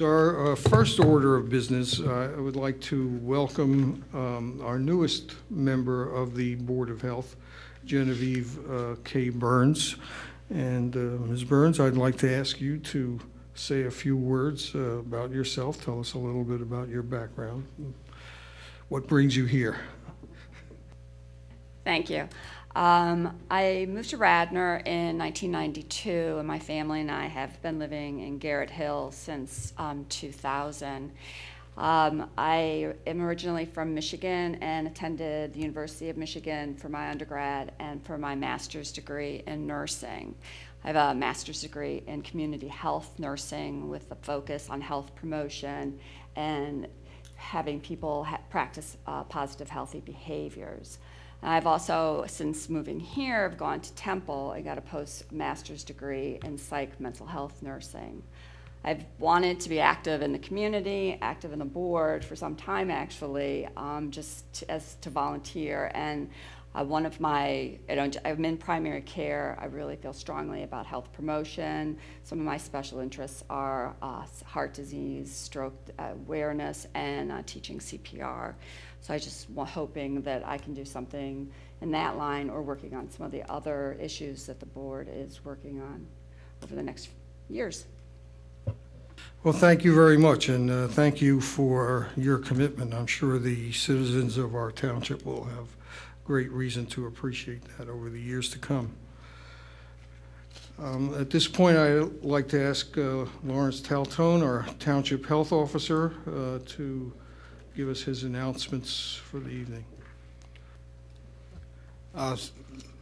So our first order of business, I would like to welcome our newest member of the Board of Health, Genevieve K. Burns. And Ms. Burns, I'd like to ask you to say a few words about yourself. Tell us a little bit about your background. What brings you here? Thank you. I moved to Radnor in 1992, and my family and I have been living in Garrett Hill since 2000. I am originally from Michigan and attended the University of Michigan for my undergrad and for my master's degree in nursing. I have a master's degree in community health nursing with a focus on health promotion and having people practice positive, healthy behaviors. I've also, since moving here, I've gone to Temple. I got a postmaster's degree in psych mental health nursing. I've wanted to be active in the community, active in the board for some time actually, to volunteer. And one of my, I'm in primary care. I really feel strongly about health promotion. Some of my special interests are heart disease, stroke awareness, and teaching CPR. So I just hoping that I can do something in that line or working on some of the other issues that the board is working on over the next years. Well, thank you very much, and thank you for your commitment. I'm sure the citizens of our township will have great reason to appreciate that over the years to come. At this point, I'd like to ask Lawrence Taltone, our Township Health Officer, to give us his announcements for the evening.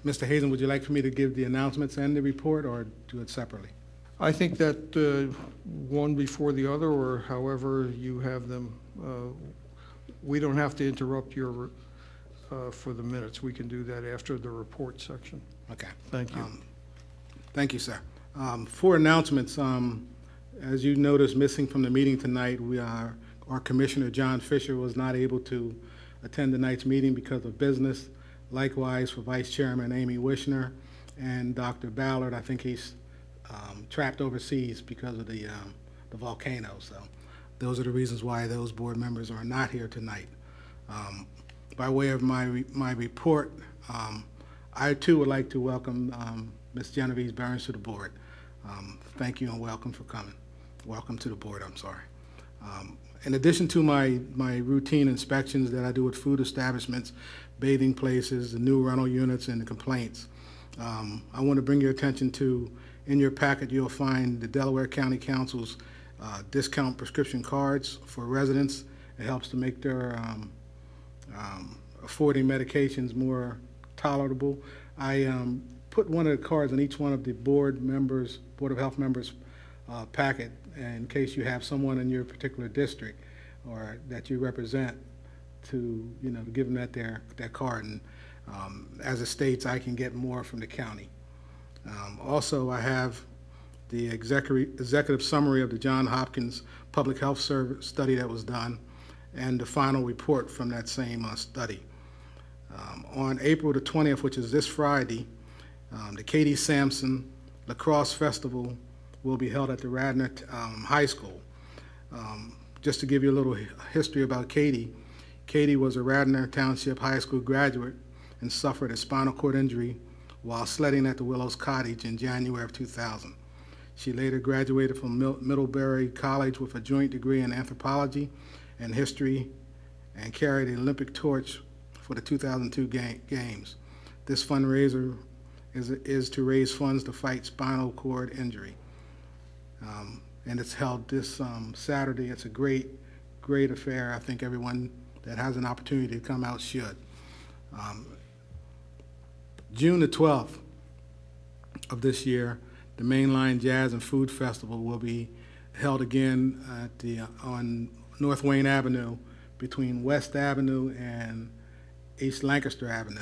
Mr. Hazen, would you like for me to give the announcements and the report, or do it separately? I think that one before the other, or however you have them. We don't have to interrupt your for the minutes. We can do that after the report section. Okay. Thank you. Thank you, sir. For announcements, as you noticed, missing from the meeting tonight, our Commissioner John Fisher was not able to attend tonight's meeting because of business. Likewise for Vice Chairman Amy Wishner and Dr. Ballard. I think he's trapped overseas because of the volcano. So those are the reasons why those board members are not here tonight. By way of my report, I too would like to welcome Ms. Genevieve Burns to the board. Thank you and welcome for coming. Welcome to the board, I'm sorry. In addition to my routine inspections that I do at food establishments, bathing places, the new rental units, and the complaints, I want to bring your attention to, in your packet, you'll find the Delaware County Council's discount prescription cards for residents. It helps to make their affording medications more tolerable. I put one of the cards on each one of the Board of Health members' packet, in case you have someone in your particular district or that you represent, to give them that card. And as it states, I can get more from the county. Also, I have the executive summary of the Johns Hopkins Public Health Service study that was done, and the final report from that same study. On April the 20th, which is this Friday, the Katie Sampson Lacrosse Festival will be held at the Radnor High School. Just to give you a little history about Katie, Katie was a Radnor Township High School graduate and suffered a spinal cord injury while sledding at the Willows Cottage in January of 2000. She later graduated from Middlebury College with a joint degree in anthropology and history and carried the Olympic torch for the 2002 games. This fundraiser is to raise funds to fight spinal cord injury. And it's held this Saturday. It's a great affair. I think everyone that has an opportunity to come out should. June the 12th of this year, the Mainline Jazz and Food Festival will be held again on North Wayne Avenue between West Avenue and East Lancaster Avenue.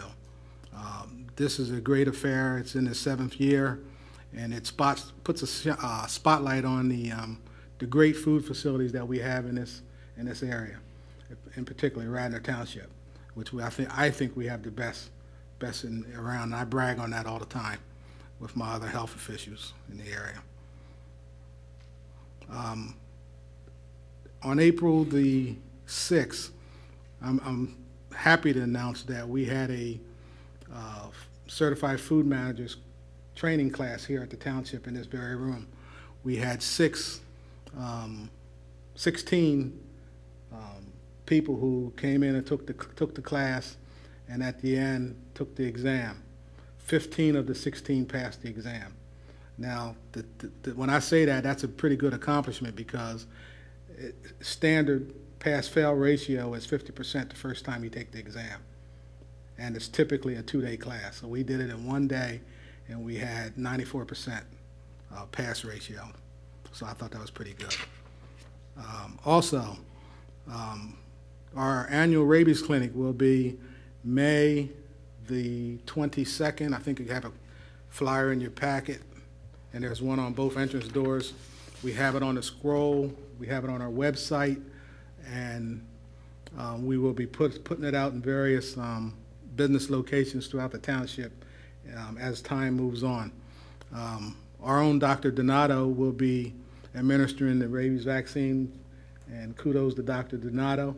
This is a great affair. It's in its 7th year, and it puts a spotlight on the great food facilities that we have in this area, in particular Radnor Township, which I think we have the best around. And I brag on that all the time with my other health officials in the area. On April the 6th, I'm happy to announce that we had a certified food managers training class here at the township in this very room. We had 16 people who came in and took the class, and at the end took the exam. 15 of the 16 passed the exam. Now, when I say that, that's a pretty good accomplishment, because standard pass-fail ratio is 50% the first time you take the exam, and it's typically a 2-day class. So we did it in 1 day, and we had 94% pass ratio. So I thought that was pretty good. Also, our annual rabies clinic will be May the 22nd. I think you have a flyer in your packet, and there's one on both entrance doors. We have it on the scroll. We have it on our website, and we will be putting it out in various business locations throughout the township as time moves on. Our own Dr. Donato will be administering the rabies vaccine, and kudos to Dr. Donato.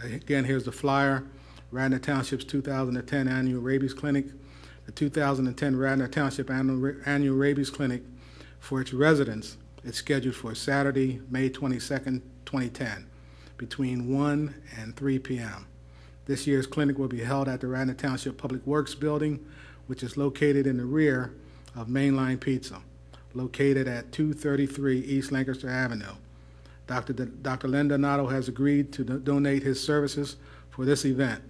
Again, here's the flyer. Radnor Township's 2010 Annual Rabies Clinic. The 2010 Radnor Township Annual Rabies Clinic for its residents is scheduled for Saturday, May 22nd, 2010, between 1 and 3 p.m. This year's clinic will be held at the Radnor Township Public Works Building, which is located in the rear of Mainline Pizza, located at 233 East Lancaster Avenue. Dr. Len Donato has agreed to donate his services for this event.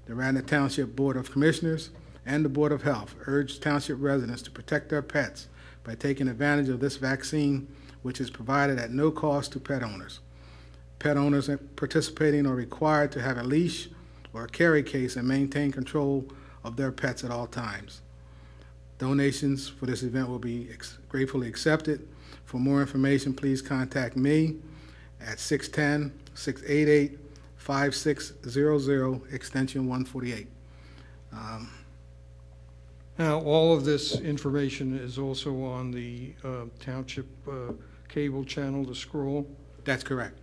The Radnor Township Board of Commissioners and the Board of Health urge township residents to protect their pets by taking advantage of this vaccine, which is provided at no cost to pet owners. Pet owners participating are required to have a leash or a carry case and maintain control of their pets at all times. Donations for this event will be gratefully accepted. For more information, please contact me at 610-688-5600, extension 148. Now, all of this information is also on the township cable channel, the scroll? That's correct.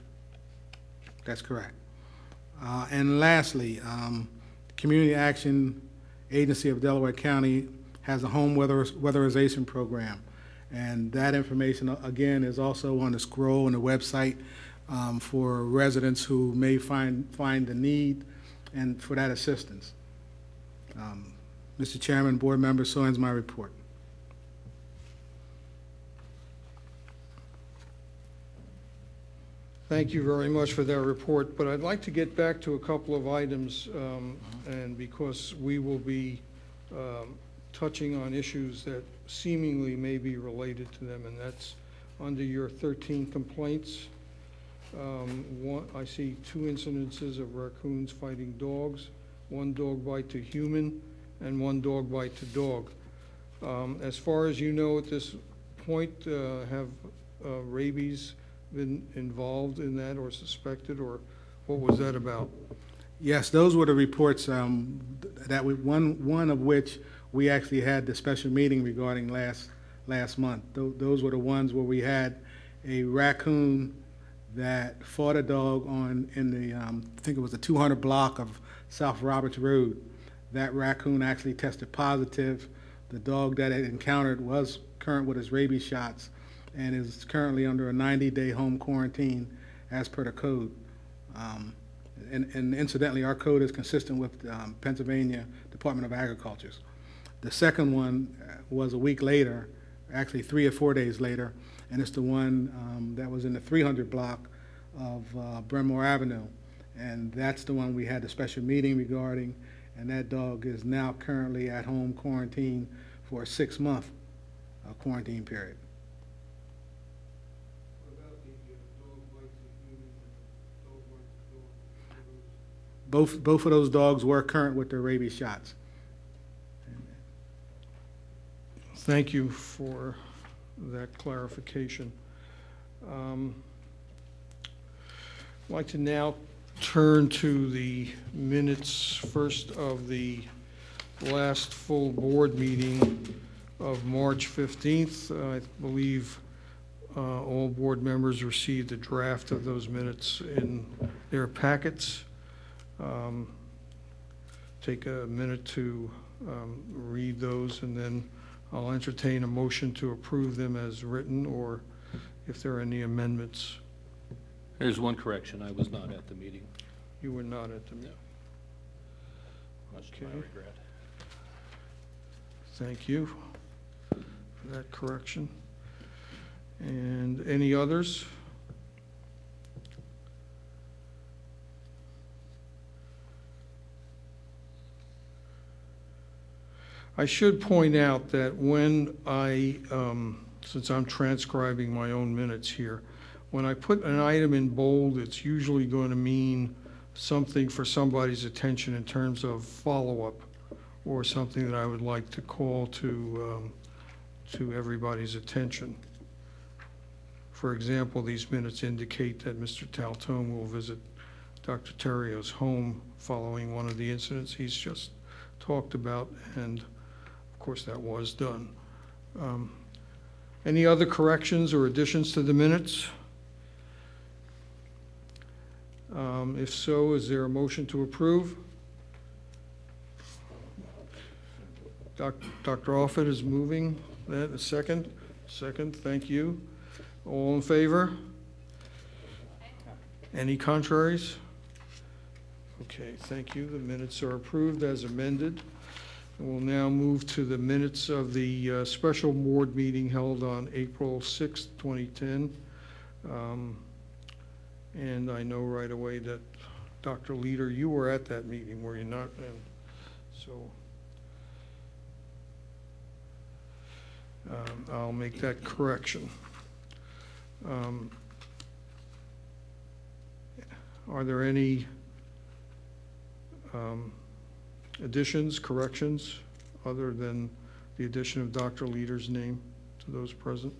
That's correct. And lastly, Community Action Agency of Delaware County has a home weatherization program. And that information, again, is also on the scroll and the website for residents who may find the need and for that assistance. Mr. Chairman, board members, so ends my report. Thank you very much for that report, but I'd like to get back to a couple of items, and because we will be touching on issues that seemingly may be related to them, and that's under your 13 complaints. I see 2 incidences of raccoons fighting dogs, 1 dog bite to human, and 1 dog bite to dog. As far as you know at this point, have rabies been involved in that or suspected, or what was that about? Yes, those were the reports that one of which we actually had the special meeting regarding last month. Those were the ones where we had a raccoon that fought a dog in the I think it was the 200 block of South Roberts Road. That raccoon actually tested positive. The dog that it encountered was current with his rabies shots and is currently under a 90-day home quarantine as per the code. And incidentally, our code is consistent with Pennsylvania Department of Agriculture. The second one was a week later, actually 3 or 4 days later, and it's the one that was in the 300 block of Bremore Avenue. And that's the one we had the special meeting regarding, and that dog is now currently at home quarantine for a 6-month quarantine period. What about the dog bite to human and dog bite to dog? Both of those dogs were current with their rabies shots. Thank you for that clarification. I'd like to now turn to the minutes first of the last full board meeting of March 15th. I believe all board members received a draft of those minutes in their packets. Take a minute to read those, and then I'll entertain a motion to approve them as written, or if there are any amendments. There's one correction. I was not at the meeting. You were not at the meeting. Much to my Okay. regret. Thank you for that correction. And any others? I should point out that when since I'm transcribing my own minutes here, when I put an item in bold, it's usually going to mean something for somebody's attention in terms of follow-up, or something that I would like to call to everybody's attention. For example, these minutes indicate that Mr. Taltone will visit Dr. Terrio's home following one of the incidents he's just talked about, and of course that was done. Any other corrections or additions to the minutes? If so, is there a motion to approve? Dr. Offit is moving that. A second? Second, thank you. All in favor? Any contraries? Okay, thank you. The minutes are approved as amended. And we'll now move to the minutes of the special board meeting held on April 6th, 2010. And I know right away that Dr. Leader, you were at that meeting, were you not? And so I'll make that correction. Are there any additions, corrections, other than the addition of Dr. Leader's name to those present?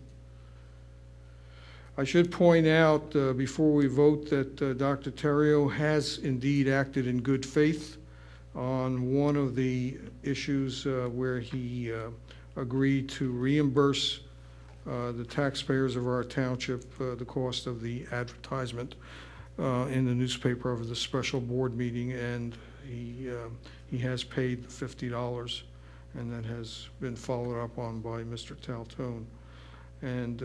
I should point out before we vote that Dr. Terrio has indeed acted in good faith on one of the issues where he agreed to reimburse the taxpayers of our township the cost of the advertisement in the newspaper of the special board meeting, and he has paid the $50, and that has been followed up on by Mr. Taltone. And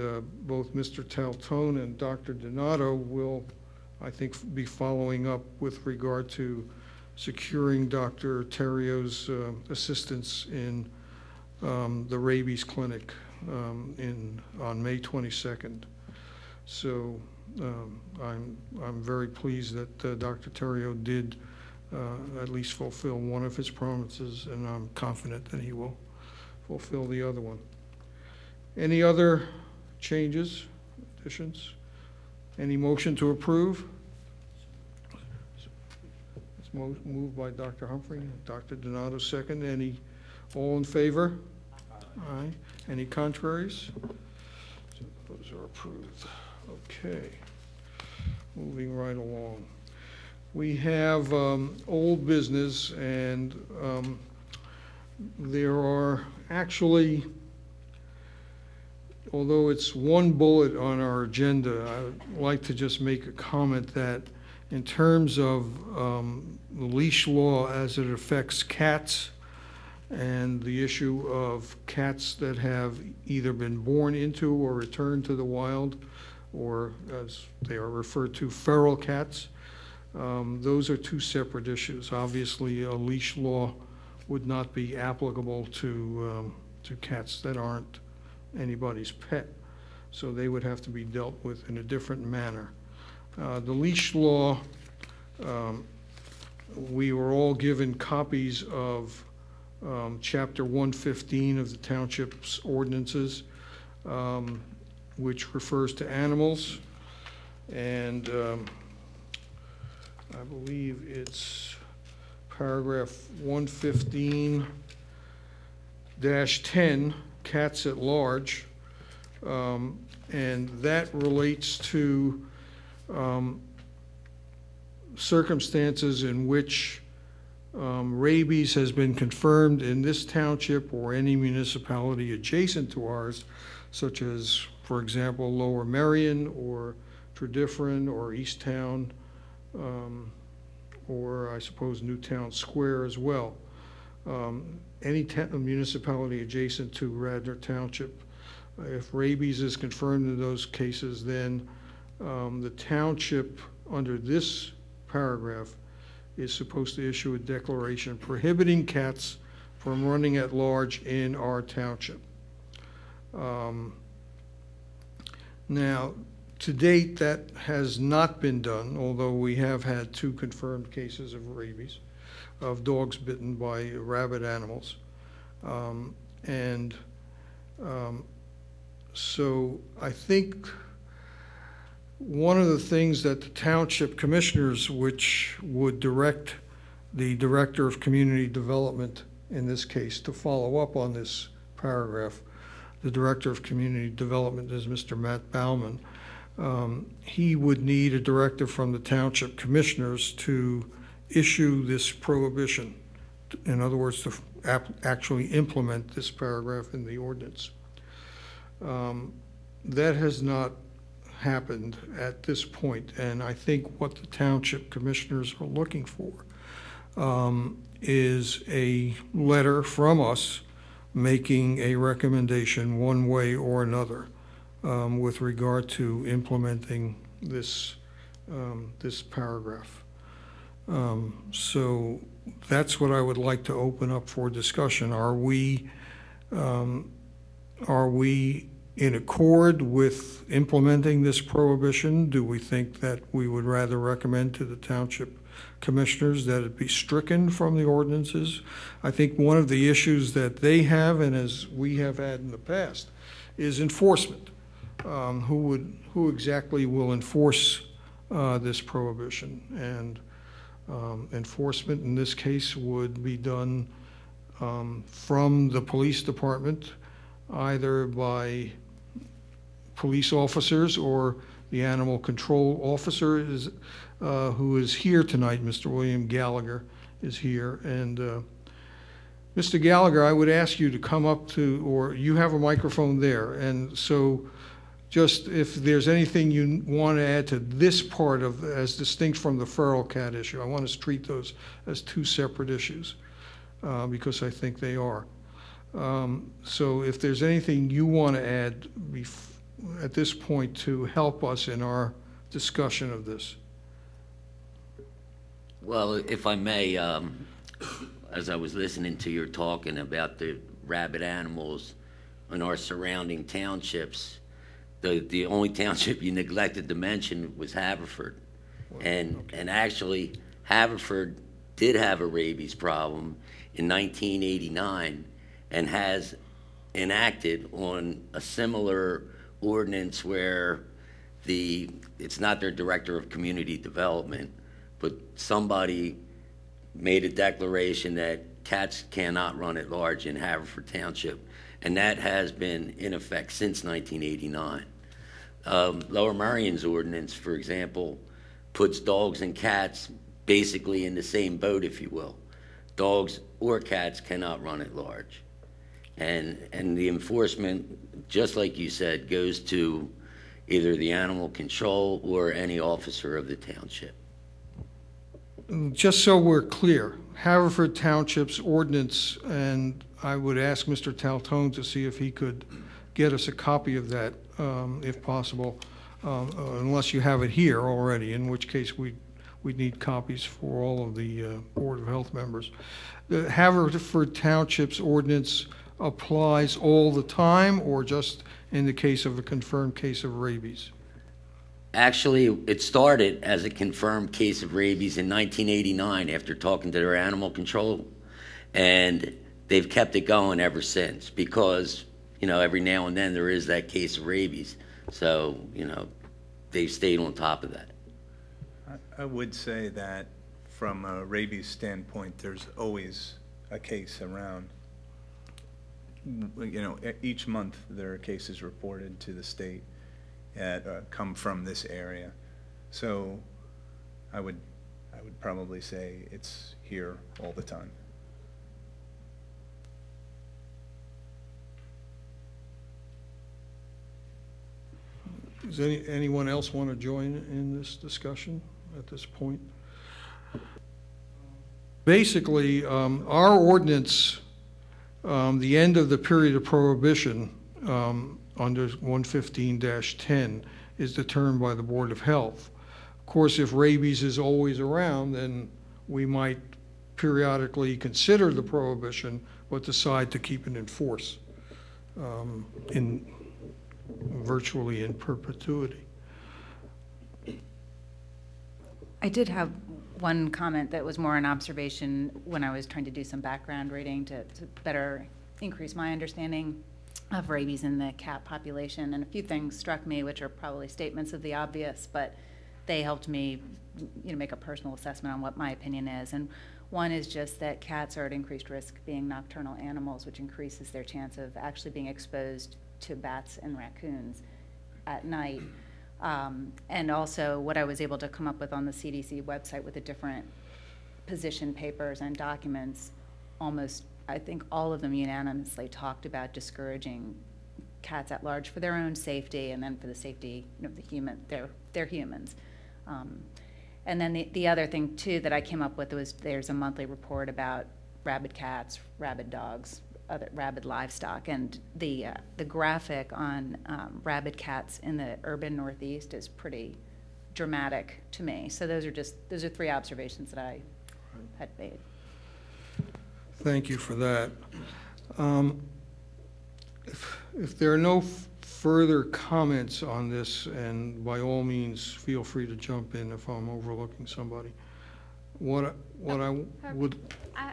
both Mr. Taltone and Dr. Donato will, I think, be following up with regard to securing Dr. Terrio's assistance in the rabies clinic on May 22nd. So I'm very pleased that Dr. Terrio did at least fulfill one of his promises, and I'm confident that he will fulfill the other one. Any other changes, additions? Any motion to approve? It's moved by Dr. Humphrey, Dr. Donato second. All in favor? Aye. Any contraries? So those are approved. Okay. Moving right along. We have old business, and there are actually, although it's one bullet on our agenda, I would like to just make a comment that in terms of the leash law as it affects cats and the issue of cats that have either been born into or returned to the wild, or as they are referred to, feral cats, those are two separate issues. Obviously, a leash law would not be applicable to cats that aren't anybody's pet, so they would have to be dealt with in a different manner. The leash law, we were all given copies of Chapter 115 of the Township's ordinances, which refers to animals, and I believe it's paragraph 115-10, cats at large, and that relates to circumstances in which rabies has been confirmed in this township or any municipality adjacent to ours, such as, for example, Lower Merion or Tredyffrin or Easttown, or I suppose Newtown Square as well. Any municipality adjacent to Radnor Township. If rabies is confirmed in those cases, then the township, under this paragraph, is supposed to issue a declaration prohibiting cats from running at large in our township. Now, to date, that has not been done, although we have had 2 confirmed cases of rabies, of dogs bitten by rabid animals. So I think one of the things that the township commissioners, which would direct the director of community development in this case to follow up on this paragraph, the director of community development is Mr. Matt Bauman. He would need a directive from the township commissioners to issue this prohibition. In other words, to actually implement this paragraph in the ordinance. That has not happened at this point, and I think what the township commissioners are looking for is a letter from us making a recommendation one way or another with regard to implementing this this paragraph. So that's what I would like to open up for discussion. Are we in accord with implementing this prohibition? Do we think that we would rather recommend to the township commissioners that it be stricken from the ordinances? I think one of the issues that they have, and as we have had in the past, is enforcement. Who exactly will enforce this prohibition? And enforcement in this case would be done from the police department, either by police officers or the animal control officer is, who is here tonight. Mr. William Gallagher is here. And Mr. Gallagher, I would ask you to come up to, or you have a microphone there. And so just if there's anything you want to add to this part of, as distinct from the feral cat issue, I want us to treat those as 2 separate issues because I think they are. So if there's anything you want to add at this point to help us in our discussion of this. Well, if I may, as I was listening to your talking about the rabid animals in our surrounding townships, the only township you neglected to mention was Haverford. And actually, Haverford did have a rabies problem in 1989 and has enacted on a similar ordinance where it's not their director of community development, but somebody made a declaration that cats cannot run at large in Haverford Township, and that has been in effect since 1989. Lower Merion's ordinance, for example, puts dogs and cats basically in the same boat, if you will. Dogs or cats cannot run at large. And the enforcement, just like you said, goes to either the animal control or any officer of the township. Just so we're clear, Haverford Township's ordinance, and I would ask Mr. Taltone to see if he could get us a copy of that, if possible, unless you have it here already, in which case we'd need copies for all of the Board of Health members. The Haverford Township's ordinance applies all the time, or just in the case of a confirmed case of rabies? Actually, it started as a confirmed case of rabies in 1989 after talking to their animal control, and they've kept it going ever since because, every now and then there is that case of rabies. So, they've stayed on top of that. I would say that from a rabies standpoint, there's always a case around. Each month there are cases reported to the state that come from this area. So I would probably say it's here all the time. Does anyone else want to join in this discussion at this point? Basically, our ordinance, the end of the period of prohibition under 115-10 is determined by the Board of Health. Of course, if rabies is always around, then we might periodically consider the prohibition, but decide to keep it in force virtually in perpetuity. I did have one comment that was more an observation when I was trying to do some background reading to better increase my understanding of rabies in the cat population. And a few things struck me, which are probably statements of the obvious, but they helped me, make a personal assessment on what my opinion is. And one is just that cats are at increased risk being nocturnal animals, which increases their chance of actually being exposed to bats and raccoons at night. And also what I was able to come up with on the CDC website with the different position papers and documents, almost, I think all of them unanimously talked about discouraging cats at large for their own safety and then for the safety of the human, they're humans. And then the other thing too that I came up with was there's a monthly report about rabid cats, rabid dogs, other rabid livestock, and the graphic on rabid cats in the urban Northeast is pretty dramatic to me. So those are three observations that I had made. Thank you for that. If there are no further comments on this, and by all means, feel free to jump in if I'm overlooking somebody. I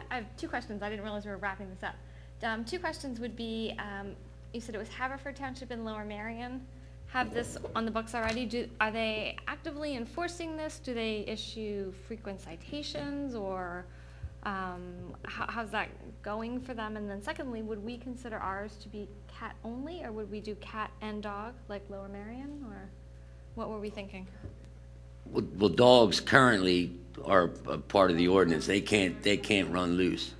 have two questions. I didn't realize we were wrapping this up. Two questions would be, you said it was Haverford Township and Lower Merion have this on the books already. Are they actively enforcing this? Do they issue frequent citations, or how's that going for them? And then secondly, would we consider ours to be cat only, or would we do cat and dog like Lower Merion, or what were we thinking? Well, dogs currently are a part of the ordinance. They can't run loose.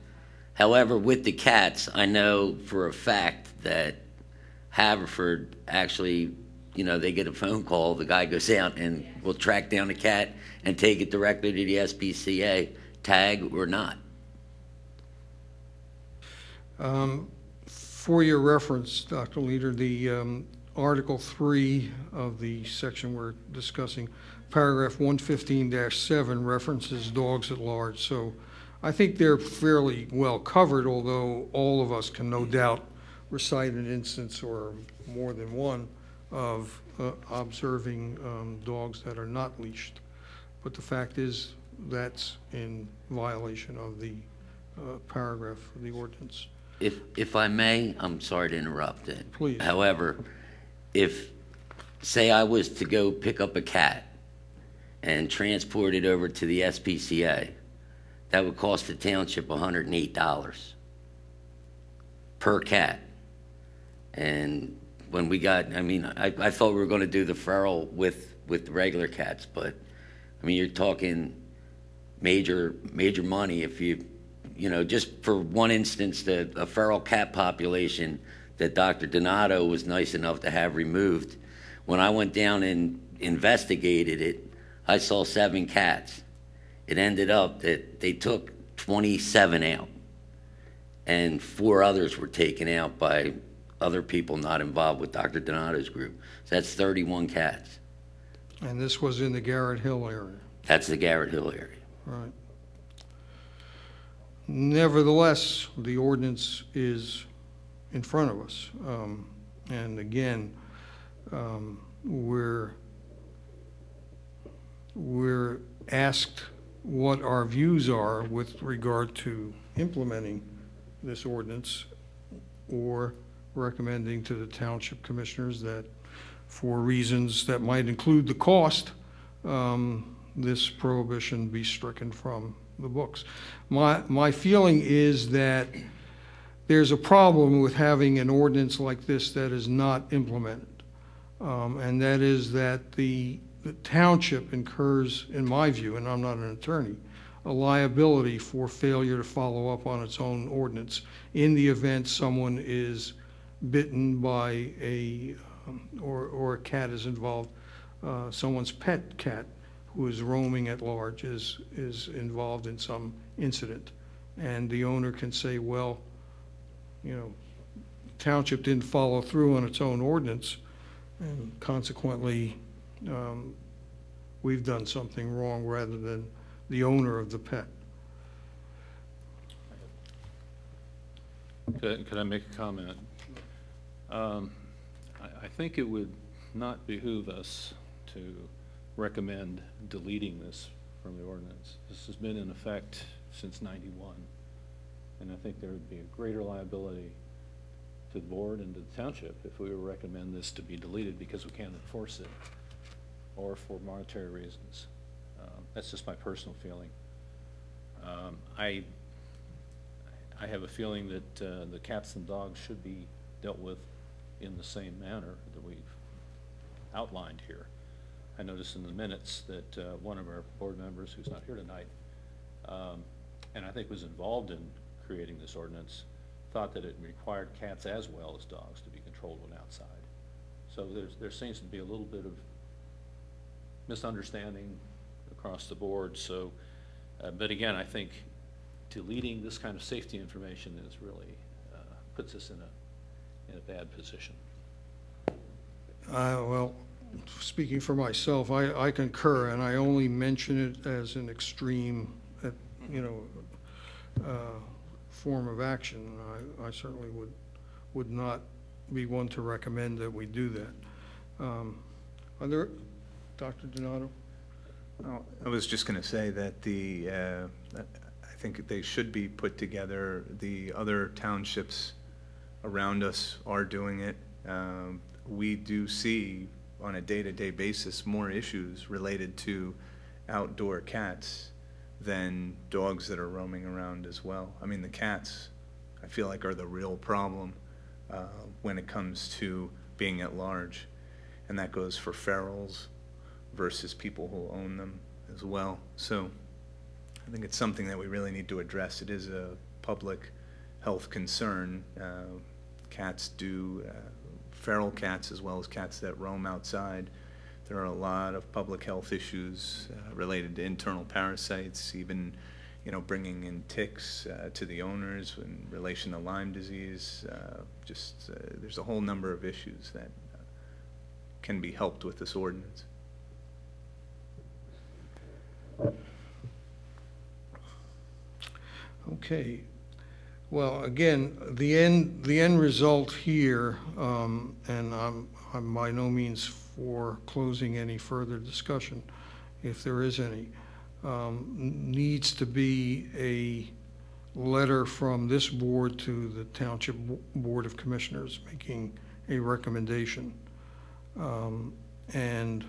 However, with the cats, I know for a fact that Haverford actually, they get a phone call, the guy goes out and will track down the cat and take it directly to the SPCA, tag or not. For your reference, Dr. Leader, the Article 3 of the section we're discussing, paragraph 115-7 references dogs at large. So I think they're fairly well covered, although all of us can no doubt recite an instance or more than one of observing dogs that are not leashed. But the fact is that's in violation of the paragraph of the ordinance. If I may, I'm sorry to interrupt it. Please. However, say I was to go pick up a cat and transport it over to the SPCA, that would cost the township $108 per cat. And when we got, I thought we were going to do the feral with the regular cats, but you're talking major money if you just for one instance, a feral cat population that Dr. Donato was nice enough to have removed. When I went down and investigated it, I saw 7 cats. It ended up that they took 27 out, and 4 others were taken out by other people not involved with Dr. Donato's group. So that's 31 cats. And this was in the Garrett Hill area. That's the Garrett Hill area. Right. Nevertheless, the ordinance is in front of us. And again, we're asked what our views are with regard to implementing this ordinance, or recommending to the township commissioners that for reasons that might include the cost, this prohibition be stricken from the books. My feeling is that there's a problem with having an ordinance like this that is not implemented, and that is that the township incurs, in my view, and I'm not an attorney, a liability for failure to follow up on its own ordinance in the event someone is bitten by a or a cat is involved, someone's pet cat who is roaming at large is involved in some incident. And the owner can say, well, you know, township didn't follow through on its own ordinance, and consequently, we've done something wrong rather than the owner of the pet. Could I make a comment? I think it would not behoove us to recommend deleting this from the ordinance. This has been in effect since '91, and I think there would be a greater liability to the board and to the township if we were to recommend this to be deleted because we can't enforce it, or for monetary reasons. That's just my personal feeling. I have a feeling that the cats and dogs should be dealt with in the same manner that we've outlined here. I noticed in the minutes that one of our board members, who's not here tonight, and I think was involved in creating this ordinance, thought that it required cats as well as dogs to be controlled when outside. So there seems to be a little bit of misunderstanding across the board. So, but again, I think deleting this kind of safety information is really puts us in a bad position. Well, speaking for myself, I concur, and I only mention it as an extreme, you know, form of action. I certainly would not be one to recommend that we do that. Are there, Dr. Donato? Oh, I was just going to say that I think they should be put together. The other townships around us are doing it. We do see on a day-to-day basis more issues related to outdoor cats than dogs that are roaming around as well. I mean, the cats, I feel like, are the real problem when it comes to being at large. And that goes for ferals versus people who own them as well. So I think it's something that we really need to address. It is a public health concern. Cats do, feral cats as well as cats that roam outside. There are a lot of public health issues related to internal parasites, even, you know, bringing in ticks to the owners in relation to Lyme disease. There's a whole number of issues that can be helped with this ordinance. Okay. Well, again, the end result here, and I'm by no means for closing any further discussion, if there is any, needs to be a letter from this board to the Township Board of Commissioners making a recommendation. And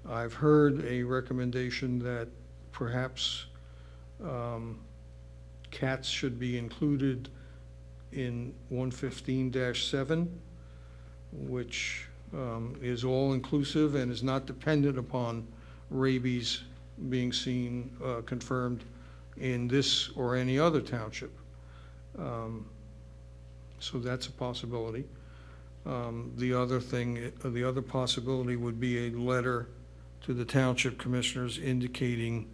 I've heard a recommendation that perhaps cats should be included in 115-7, which is all-inclusive and is not dependent upon rabies being seen confirmed in this or any other township. So that's a possibility. The other possibility would be a letter to the Township Commissioners indicating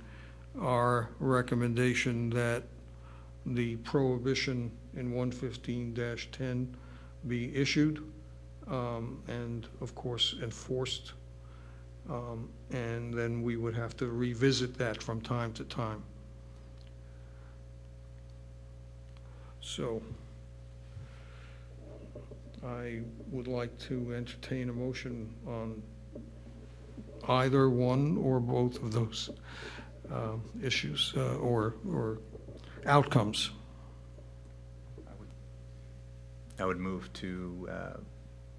our recommendation that the prohibition in 115-10 be issued and, of course, enforced. And then we would have to revisit that from time to time. So I would like to entertain a motion on either one or both of those issues or outcomes. I would move to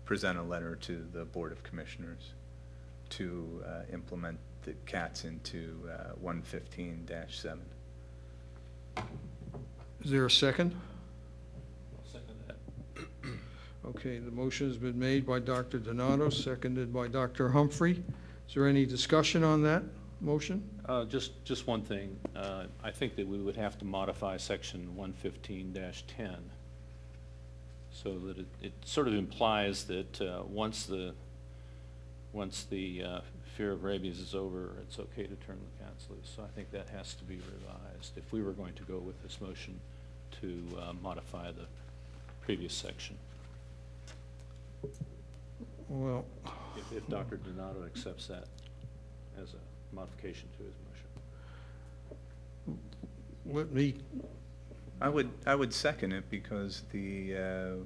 present a letter to the Board of Commissioners to implement the cats into 115-7. Is there a second? I'll second that. Okay, the motion has been made by Dr. Donato, seconded by Dr. Humphrey. Is there any discussion on that motion? Just one thing. I think that we would have to modify section 115-10 so that it sort of implies that once the fear of rabies is over, it's okay to turn the cats loose. So I think that has to be revised if we were going to go with this motion to modify the previous section. Well, If Dr. Donato accepts that as a modification to his motion. let me, I would second it because the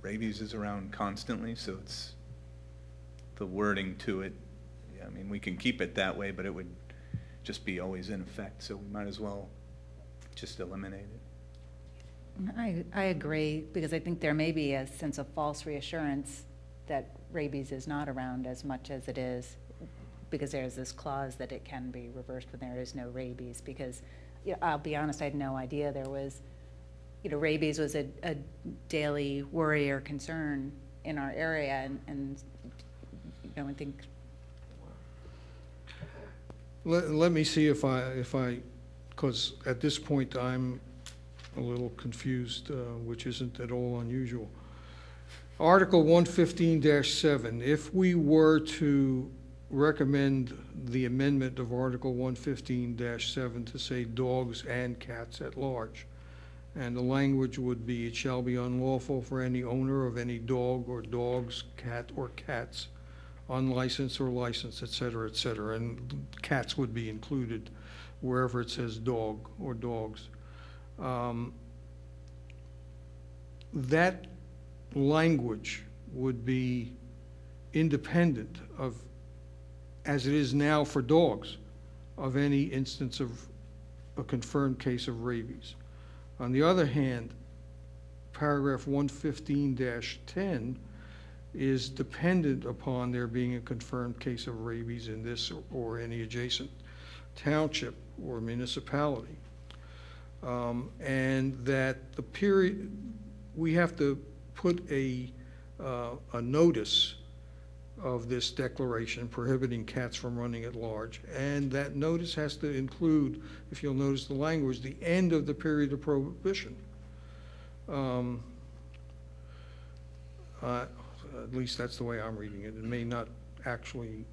rabies is around constantly, so it's the wording to it. Yeah, I mean, we can keep it that way, but it would just be always in effect, so we might as well just eliminate it. I agree, because I think there may be a sense of false reassurance that rabies is not around as much as it is, because there's this clause that it can be reversed when there is no rabies, because, you know, I'll be honest, I had no idea there was, you know, rabies was a daily worry or concern in our area, and you know, I think. let me see if I, because at this point I'm a little confused, which isn't at all unusual. Article 115-7, if we were to recommend the amendment of Article 115-7 to say dogs and cats at large, and the language would be, it shall be unlawful for any owner of any dog or dogs, cat or cats, unlicensed or licensed, et cetera, and cats would be included wherever it says dog or dogs. That language would be independent of, as it is now for dogs, of any instance of a confirmed case of rabies. On the other hand, paragraph 115-10 is dependent upon there being a confirmed case of rabies in this or any adjacent township or municipality. And that the period, we have to put a notice of this declaration prohibiting cats from running at large, and that notice has to include, if you'll notice the language, the end of the period of prohibition. At least that's the way I'm reading it. It may not actually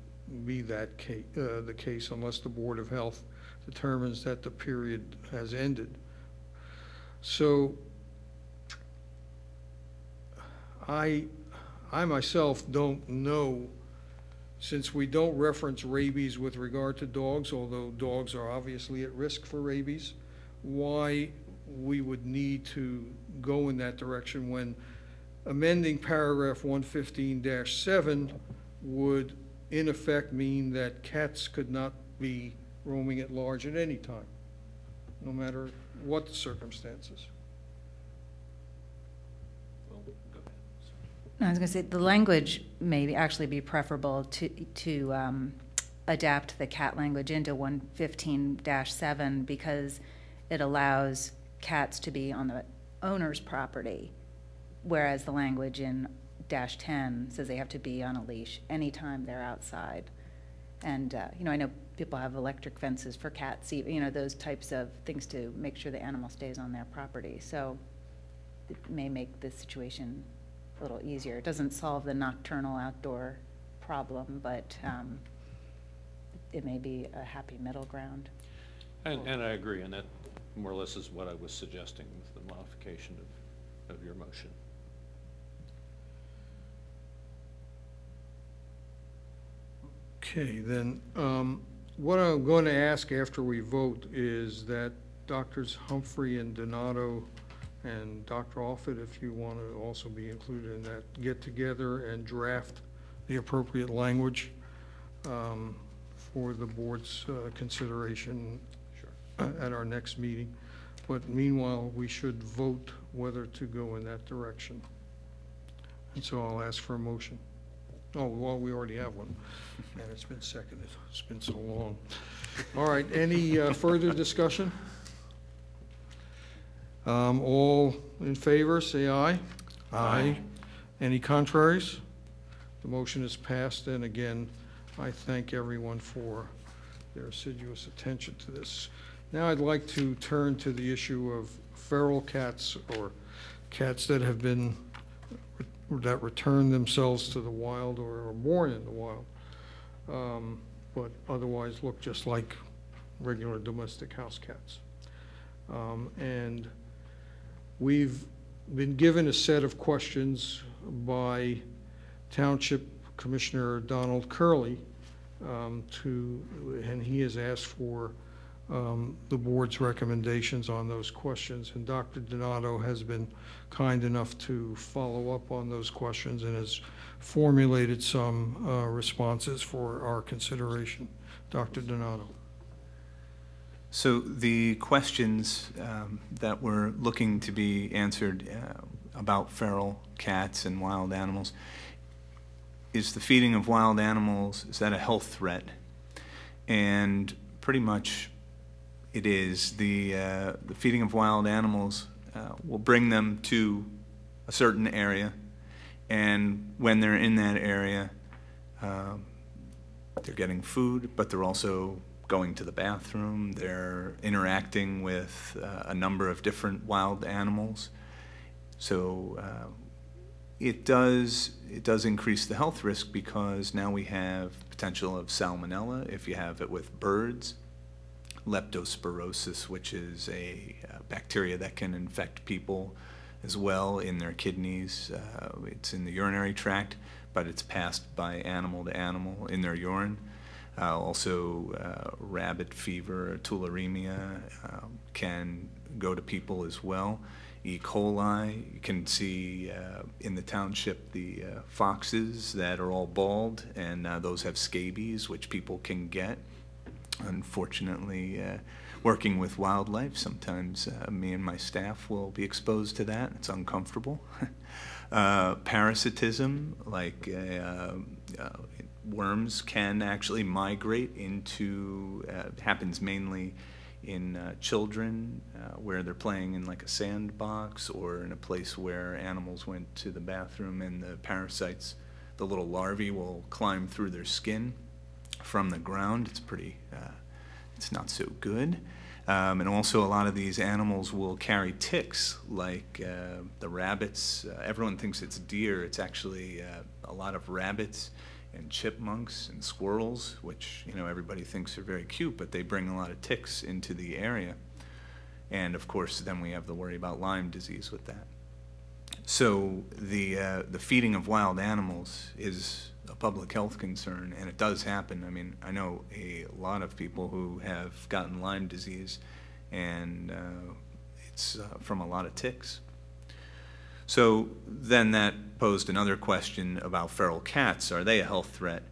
be that the case unless the Board of Health determines that the period has ended. So I myself don't know, since we don't reference rabies with regard to dogs, although dogs are obviously at risk for rabies, why we would need to go in that direction when amending paragraph 115-7 would in effect mean that cats could not be roaming at large at any time, no matter what the circumstances. Well, go ahead. No, I was going to say, the language may actually be preferable to adapt the cat language into 115-7 because it allows cats to be on the owner's property, whereas the language in -10 says they have to be on a leash anytime they're outside. And, you know, I know people have electric fences for cats, you know, those types of things to make sure the animal stays on their property. So it may make the situation a little easier. It doesn't solve the nocturnal outdoor problem, but it may be a happy middle ground. And I agree, and that more or less is what I was suggesting with the modification of your motion. Okay, then what I'm going to ask after we vote is that Drs. Humphrey and Donato and Dr. Alford, if you want to also be included in that, get together and draft the appropriate language for the board's consideration at our next meeting. But meanwhile, we should vote whether to go in that direction. And so I'll ask for a motion. Oh, well, we already have one, and it's been seconded. It's been so long. All right, any further discussion? All in favor, say aye. Aye. Any contraries? The motion is passed, and again, I thank everyone for their assiduous attention to this. Now I'd like to turn to the issue of feral cats or cats that have been, that return themselves to the wild or are born in the wild, but otherwise look just like regular domestic house cats. And we've been given a set of questions by Township Commissioner Donald Curley, and he has asked for the board's recommendations on those questions. And Dr. Donato has been kind enough to follow up on those questions and has formulated some responses for our consideration. Dr. Donato. So the questions that were looking to be answered about feral cats and wild animals, is the feeding of wild animals, is that a health threat? And pretty much it is. The feeding of wild animals will bring them to a certain area, and when they're in that area, they're getting food, but they're also going to the bathroom, they're interacting with a number of different wild animals. So it does increase the health risk, because now we have potential of salmonella if you have it with birds, leptospirosis, which is a bacteria that can infect people as well in their kidneys. It's in the urinary tract, but it's passed by animal to animal in their urine. Also, rabbit fever, tularemia can go to people as well. E. coli, you can see in the township the foxes that are all bald, and those have scabies, which people can get. Unfortunately, working with wildlife, sometimes me and my staff will be exposed to that. It's uncomfortable. Parasitism, like worms can actually migrate into, happens mainly in children where they're playing in like a sandbox or in a place where animals went to the bathroom, and the parasites, the little larvae, will climb through their skin from the ground. It's pretty, it's not so good. And also a lot of these animals will carry ticks, like the rabbits. Everyone thinks it's deer. It's actually a lot of rabbits and chipmunks and squirrels, which, you know, everybody thinks are very cute, but they bring a lot of ticks into the area. And of course, then we have the worry about Lyme disease with that. So the feeding of wild animals is a public health concern, and it does happen. I mean, I know a lot of people who have gotten Lyme disease, and it's from a lot of ticks. So then that posed another question about feral cats. Are they a health threat?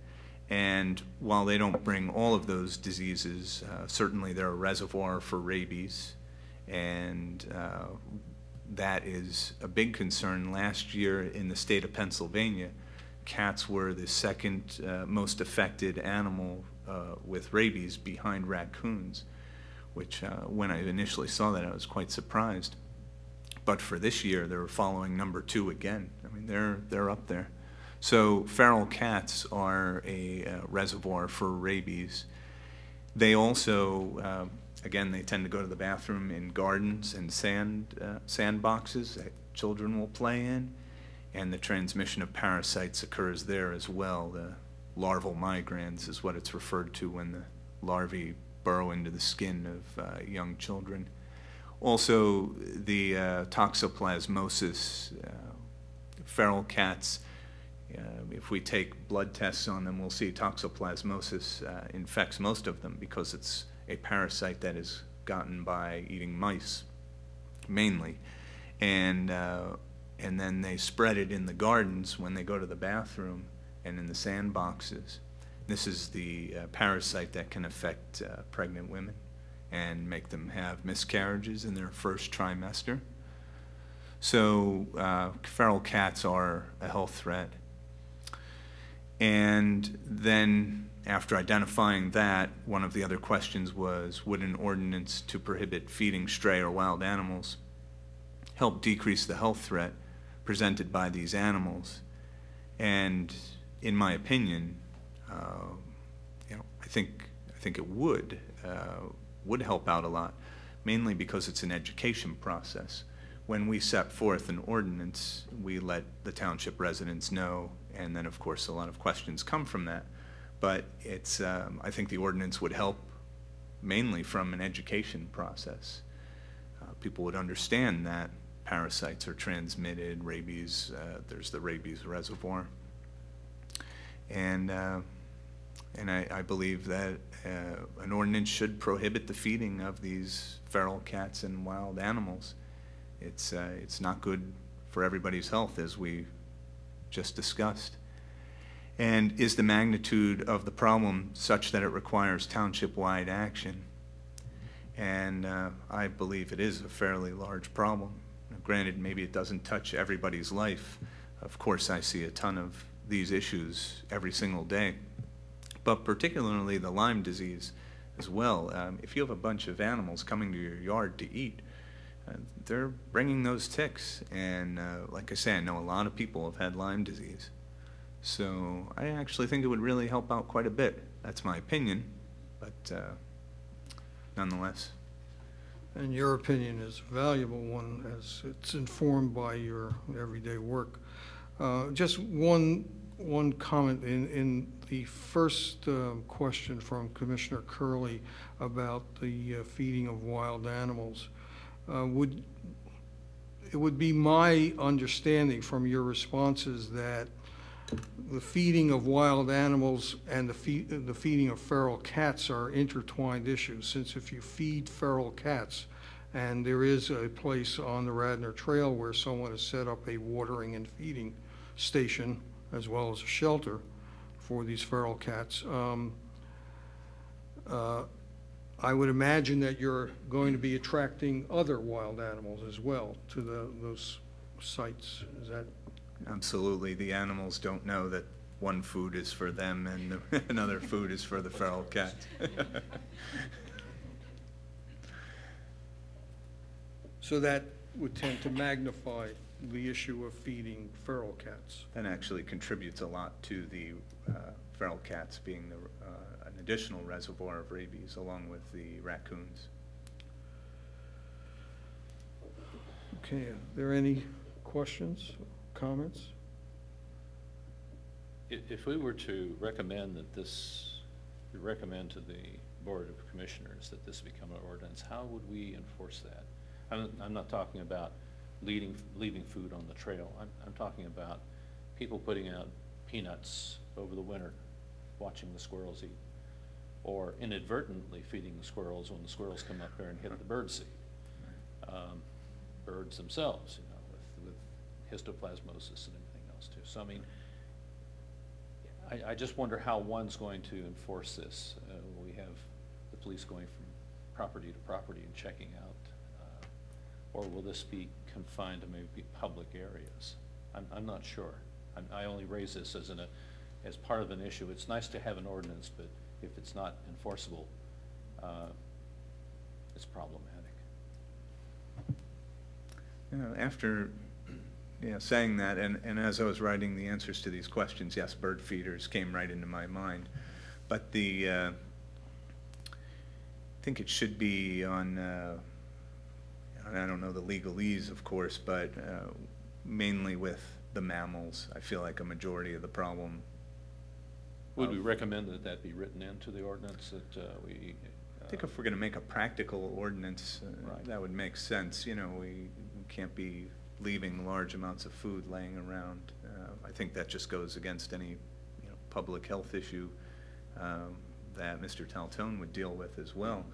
And while they don't bring all of those diseases, certainly they're a reservoir for rabies, and that is a big concern. Last year in the state of Pennsylvania, cats were the second most affected animal with rabies, behind raccoons, which when I initially saw that, I was quite surprised. But for this year, they were following number 2 again. I mean, they're up there. So feral cats are a reservoir for rabies. They also, again, they tend to go to the bathroom in gardens and sandboxes that children will play in, and the transmission of parasites occurs there as well. The larval migrans is what it's referred to when the larvae burrow into the skin of young children. Also, the toxoplasmosis, feral cats, if we take blood tests on them, we'll see toxoplasmosis infects most of them, because it's a parasite that is gotten by eating mice, mainly. And then they spread it in the gardens when they go to the bathroom and in the sandboxes. This is the parasite that can affect pregnant women and make them have miscarriages in their first trimester. So feral cats are a health threat. And then after identifying that, one of the other questions was, would an ordinance to prohibit feeding stray or wild animals help decrease the health threat presented by these animals? And in my opinion, I think it would help out a lot. mainly because it's an education process. When we set forth an ordinance, we let the township residents know, and then of course a lot of questions come from that. But it's, I think the ordinance would help mainly from an education process. People would understand that parasites are transmitted, rabies, there's the rabies reservoir. And I believe that an ordinance should prohibit the feeding of these feral cats and wild animals. It's not good for everybody's health, as we just discussed. And is the magnitude of the problem such that it requires township-wide action? And I believe it is a fairly large problem. Granted, maybe it doesn't touch everybody's life. Of course, I see a ton of these issues every single day, but particularly the Lyme disease as well. If you have a bunch of animals coming to your yard to eat, they're bringing those ticks. And like I say, I know a lot of people have had Lyme disease. So I actually think it would really help out quite a bit. That's my opinion, but nonetheless. And your opinion is a valuable one, as it's informed by your everyday work. Just one comment in the first question from Commissioner Curley about the feeding of wild animals. It would be my understanding from your responses that the feeding of wild animals and the feeding of feral cats are intertwined issues, since if you feed feral cats, and there is a place on the Radnor Trail where someone has set up a watering and feeding station as well as a shelter for these feral cats, I would imagine that you're going to be attracting other wild animals as well to those sites. Is that? Absolutely. The animals don't know that one food is for them and another food is for the feral cat. So that would tend to magnify the issue of feeding feral cats. That actually contributes a lot to the feral cats being an additional reservoir of rabies, along with the raccoons. Okay, are there any questions, comments? If we were to recommend that recommend to the Board of Commissioners that this become an ordinance, how would we enforce that? I'm not talking about leaving food on the trail. I'm talking about people putting out peanuts over the winter, watching the squirrels eat, or inadvertently feeding the squirrels when the squirrels come up there and hit the bird seed. Birds themselves, with histoplasmosis and everything else too. So I mean, I just wonder how one's going to enforce this. We have the police going from property to property and checking out, or will this be confined to maybe public areas? I'm not sure. I only raise this as part of an issue. It's nice to have an ordinance, but if it's not enforceable, it's problematic. After saying that, and as I was writing the answers to these questions, yes, bird feeders came right into my mind. But I think it should be on, I don't know the legalese, of course, but mainly with the mammals. I feel like a majority of the problem. Would we recommend that be written into the ordinance that we? I think if we're going to make a practical ordinance, right, that would make sense. We can't be leaving large amounts of food laying around. I think that just goes against any public health issue that Mr. Taltone would deal with as well.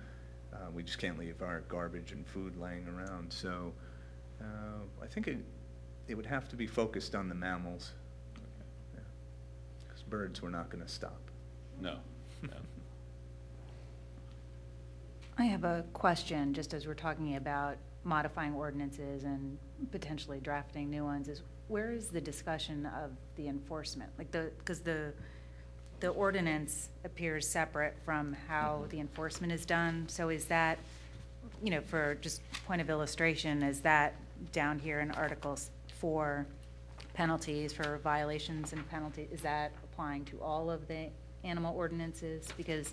We just can't leave our garbage and food laying around. So I think it would have to be focused on the mammals. Because birds we're not going to stop. No. I have a question, just as we're talking about modifying ordinances and potentially drafting new ones, is where is the discussion of the enforcement? Like because the ordinance appears separate from how the enforcement is done. So is that, for just point of illustration, is that down here in Articles 4, penalties for violations and penalties, is that applying to all of the animal ordinances? Because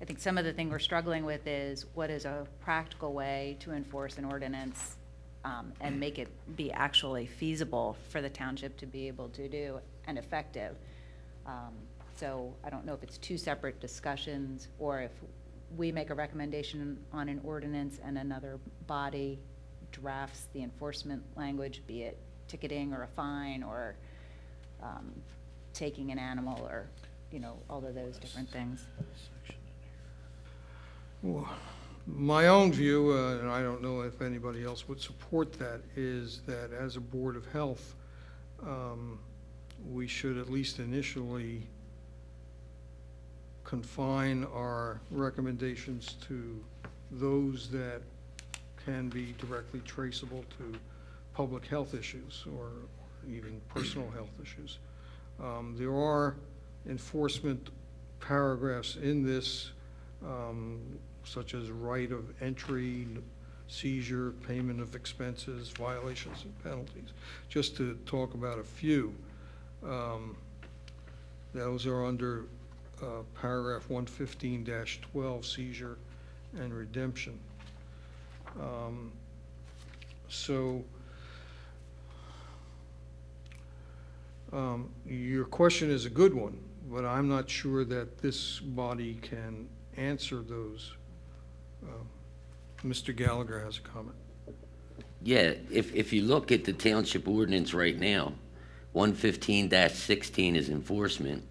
I think some of the thing we're struggling with is what is a practical way to enforce an ordinance and make it be actually feasible for the township to be able to do and effective. So I don't know if it's two separate discussions or if we make a recommendation on an ordinance and another body drafts the enforcement language, be it ticketing or a fine or taking an animal or, you know, all of those different things. Well, my own view, and I don't know if anybody else would support that, is that as a Board of Health, we should at least initially confine our recommendations to those that can be directly traceable to public health issues or even personal health issues. There are enforcement paragraphs in this, such as right of entry, seizure, payment of expenses, violations and penalties. Just to talk about a few, those are under paragraph 115-12, seizure and redemption. Your question is a good one, but I'm not sure that this body can answer those. Mr. Gallagher has a comment. Yeah, if you look at the township ordinance right now, 115-16 is enforcement,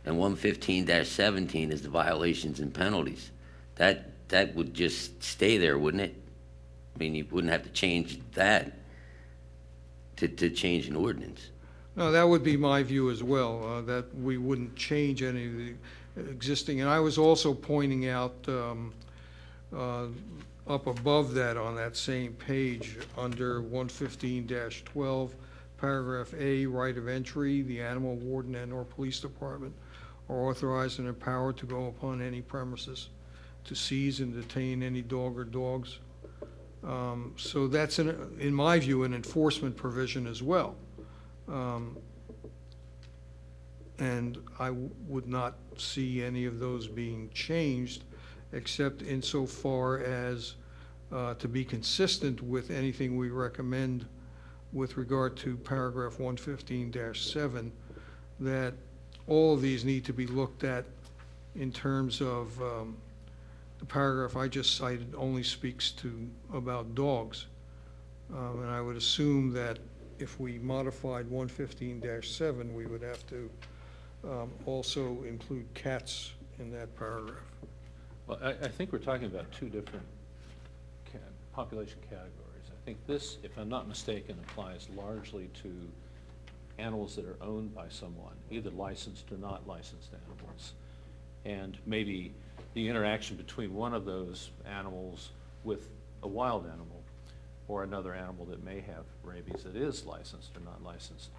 and 115-17 is the violations and penalties. That would just stay there, wouldn't it? I mean, you wouldn't have to change that to change an ordinance. No, that would be my view as well, that we wouldn't change any of the existing. And I was also pointing out up above that on that same page under 115-12, paragraph A, right of entry, the animal warden and or police department are authorized and empowered to go upon any premises to seize and detain any dog or dogs. So that's, in my view, an enforcement provision as well. And I would not see any of those being changed, except insofar as to be consistent with anything we recommend with regard to paragraph 115-7, that all of these need to be looked at in terms of the paragraph I just cited only speaks to about dogs. And I would assume that if we modified 115-7, we would have to also include cats in that paragraph. Well, I think we're talking about two different population categories. I think this, if I'm not mistaken, applies largely to animals that are owned by someone, either licensed or not licensed animals. And maybe the interaction between one of those animals with a wild animal or another animal that may have rabies that is licensed or not licensed.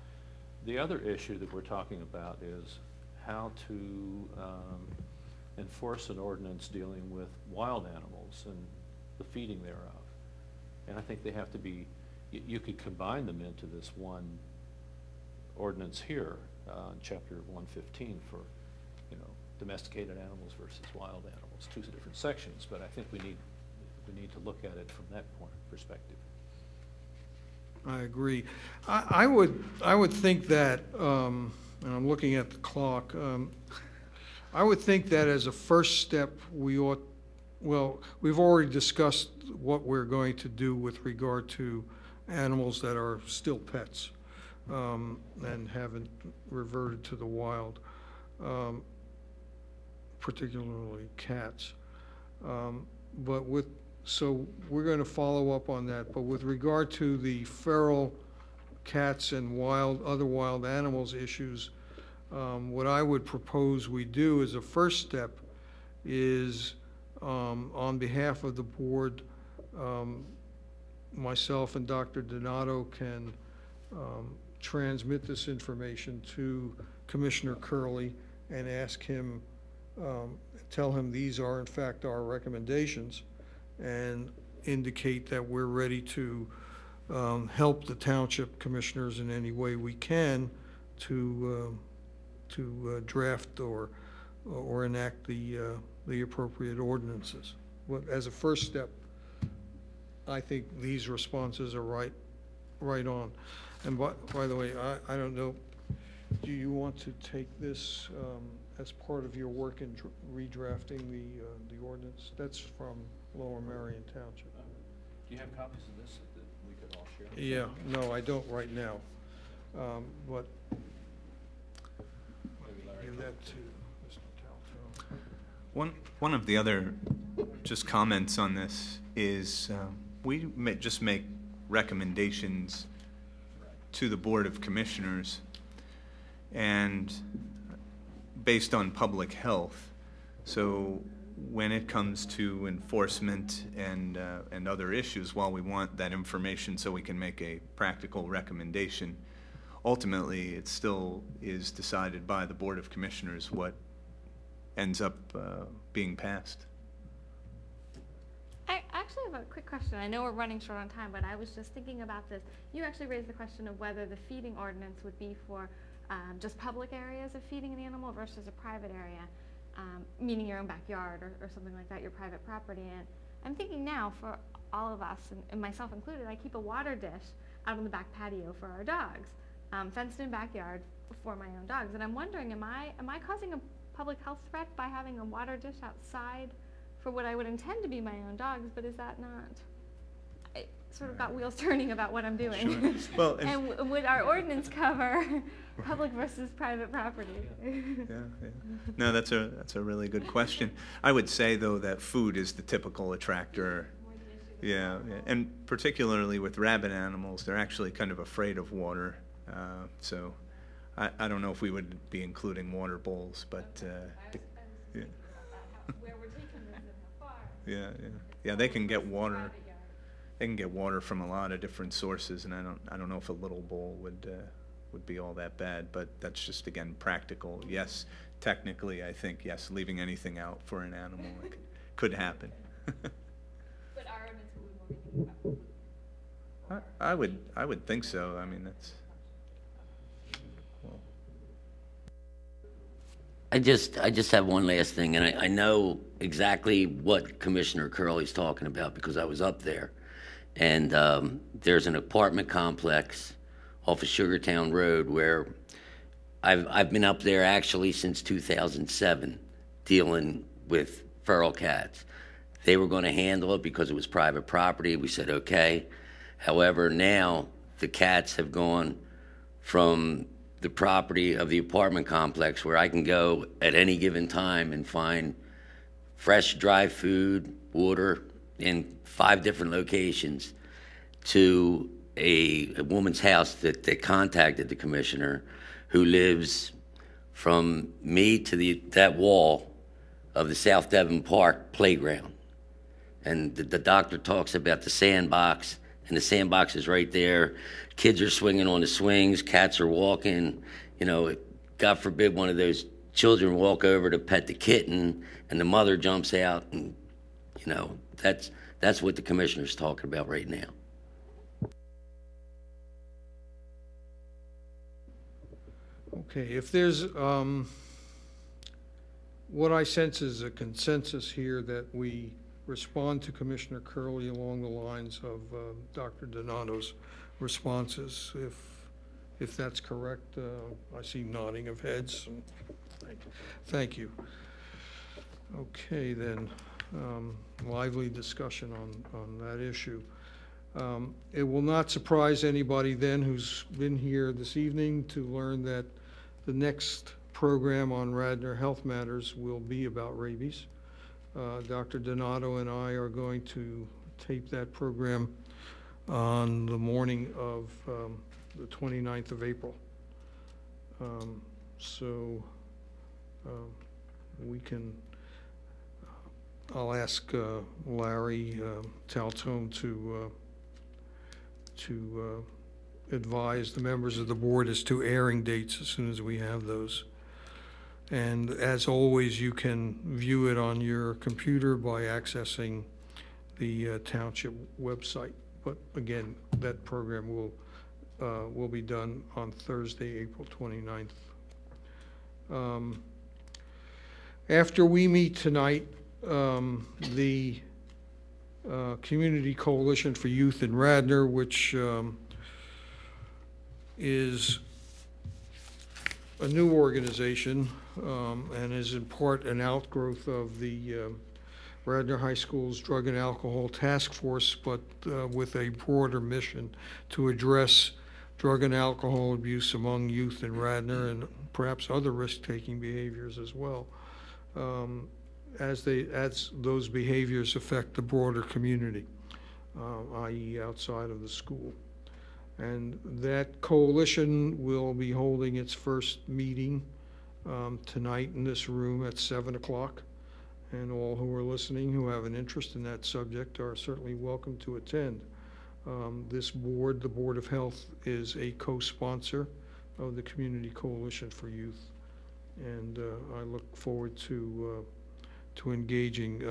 The other issue that we're talking about is how to enforce an ordinance dealing with wild animals and the feeding thereof. And I think they have to be, you could combine them into this one ordinance here, chapter 115 for, you know, domesticated animals versus wild animals, two different sections, but I think we need to look at it from that point of perspective. I agree. I would think that, and I'm looking at the clock, I would think that as a first step, we ought, well, we've already discussed what we're going to do with regard to animals that are still pets and haven't reverted to the wild, particularly cats. So we're going to follow up on that. But with regard to the feral cats and other wild animals issues, what I would propose we do as a first step is, on behalf of the board, myself and Dr. Donato can transmit this information to Commissioner Curley and ask him, tell him these are in fact our recommendations, and indicate that we're ready to help the township commissioners in any way we can to draft or enact the the appropriate ordinances. But as a first step, I think these responses are right on. And by the way, I don't know, do you want to take this as part of your work in redrafting the ordinance? That's from Lower Merion Township. Do you have copies of this that we could all share? Yeah, no, I don't right now, but Maybe Larry. give that to Mr. Talto. One of the other just comments on this is we just make recommendations to the Board of Commissioners, and based on public health. So when it comes to enforcement and other issues, while we want that information so we can make a practical recommendation, ultimately it still is decided by the Board of Commissioners what ends up being passed. I actually have a quick question. I know we're running short on time, but I was just thinking about this. You actually raised the question of whether the feeding ordinance would be for just public areas of feeding an animal versus a private area, meaning your own backyard or something like that, your private property. And I'm thinking now for all of us, and myself included, I keep a water dish out on the back patio for our dogs, fenced-in backyard for my own dogs. And I'm wondering, am I causing a public health threat by having a water dish outside for what I would intend to be my own dogs, but is that not? I sort of got wheels turning about what I'm doing. Sure. Well, and would our ordinance cover public versus private property? yeah. No, that's a really good question. I would say though that food is the typical attractor. Yeah, and particularly with rabid animals, they're actually kind of afraid of water. So I don't know if we would be including water bowls, but yeah. Where we're taking this and how far. Yeah. They can get water. They can get water from a lot of different sources, and I don't know if a little bowl would be all that bad. But that's just, again, practical. Yes, technically, I think yes, leaving anything out for an animal could happen. But our ordinance would be more thinking about. I would think so. I mean, that's. Well. I just have one last thing, and I know exactly what Commissioner Curley's talking about because I was up there. And there's an apartment complex off of Sugartown Road where I've been up there actually since 2007 dealing with feral cats. They were going to handle it because it was private property. We said, okay. However, now the cats have gone from the property of the apartment complex where I can go at any given time and find fresh, dry food, water in 5 different locations to a woman's house that contacted the commissioner who lives from me to that wall of the South Devon Park playground. And the doctor talks about the sandbox, and the sandbox is right there. Kids are swinging on the swings, cats are walking. You know, God forbid one of those children walk over to pet the kitten, and the mother jumps out, and, you know, that's what the commissioner's talking about right now. Okay, if there's, what I sense is a consensus here that we respond to Commissioner Curley along the lines of Dr. Donato's responses. If that's correct, I see nodding of heads. Thank you. Okay, then, lively discussion on that issue. It will not surprise anybody then who's been here this evening to learn that the next program on Radnor Health Matters will be about rabies. Dr. Donato and I are going to tape that program on the morning of the 29th of April. So we can, I'll ask Larry Taltone to advise the members of the board as to airing dates as soon as we have those. And as always, you can view it on your computer by accessing the township website. But again, that program will be done on Thursday, April 29th. After we meet tonight, the Community Coalition for Youth in Radnor, which is a new organization and is in part an outgrowth of the Radnor High School's Drug and Alcohol Task Force, but with a broader mission to address drug and alcohol abuse among youth in Radnor and perhaps other risk-taking behaviors as well, as those behaviors affect the broader community, i.e. outside of the school. And that coalition will be holding its first meeting tonight in this room at 7 o'clock. And all who are listening who have an interest in that subject are certainly welcome to attend. This board, the Board of Health, is a co-sponsor of the Community Coalition for Youth. And I look forward to engaging.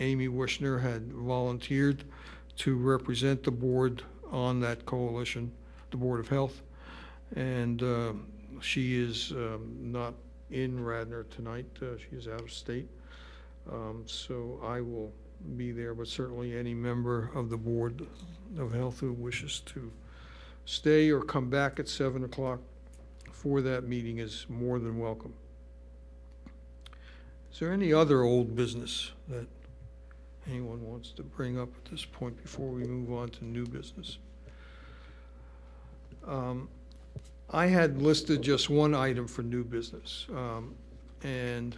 Amy Wishner had volunteered to represent the board on that coalition, the Board of Health, and she is not in Radnor tonight. She is out of state, so I will be there, but certainly any member of the Board of Health who wishes to stay or come back at 7 o'clock for that meeting is more than welcome. Is there any other old business that anyone wants to bring up at this point before we move on to new business? I had listed just one item for new business, and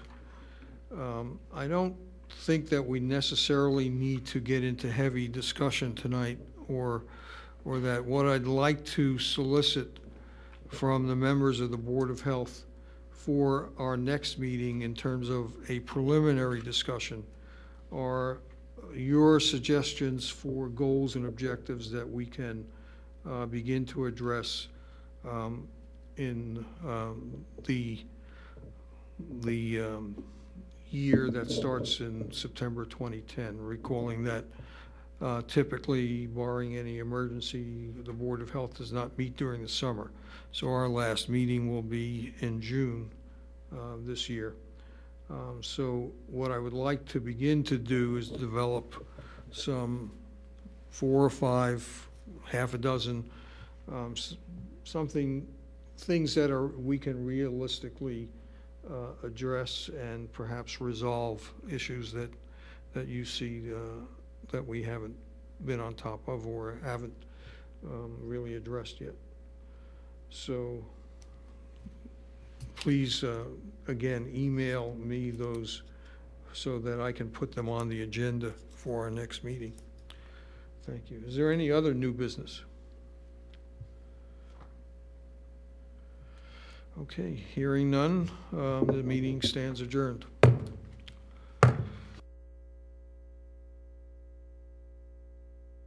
I don't think that we necessarily need to get into heavy discussion tonight, or that. What I'd like to solicit from the members of the Board of Health for our next meeting in terms of a preliminary discussion are your suggestions for goals and objectives that we can begin to address in the year that starts in September 2010, recalling that typically, barring any emergency, the Board of Health does not meet during the summer. So our last meeting will be in June this year. So what I would like to begin to do is develop some 4 or 5, half a dozen, things that we can realistically address and perhaps resolve issues that you see that we haven't been on top of or haven't really addressed yet. So please, again, email me those so that I can put them on the agenda for our next meeting. Thank you. Is there any other new business? Okay, hearing none, the meeting stands adjourned.